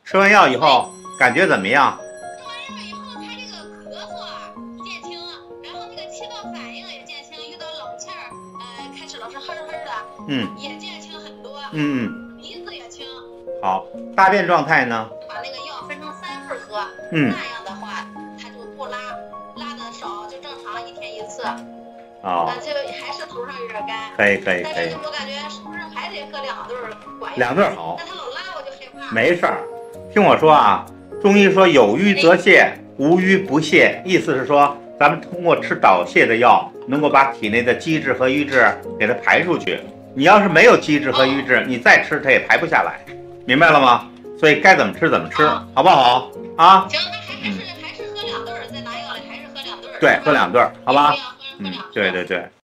吃完药以后感觉怎么样？吃完药以后，他这个咳嗽啊减轻，然后那个气道反应也减轻，遇到冷气儿，开始老是哼哼的，也减轻很多，鼻子也轻。好，大便状态呢？把那个药分成3份喝，那样的话他就不拉的少，就正常1天1次。哦，就还是头上有点干。可以。但是我感觉是不是还得喝2顿管用？2顿好。但他老拉我就害怕。没事儿，听我说啊，中医说有瘀则泻，无瘀不泻，意思是说咱们通过吃导泻的药，能够把体内的积滞和瘀滞给它排出去。你要是没有积滞和瘀滞，你再吃它也排不下来，明白了吗？所以该怎么吃怎么吃，好不好啊？行，那还是喝2顿，再拿药来还是喝2顿。对，喝2顿，好吧？对。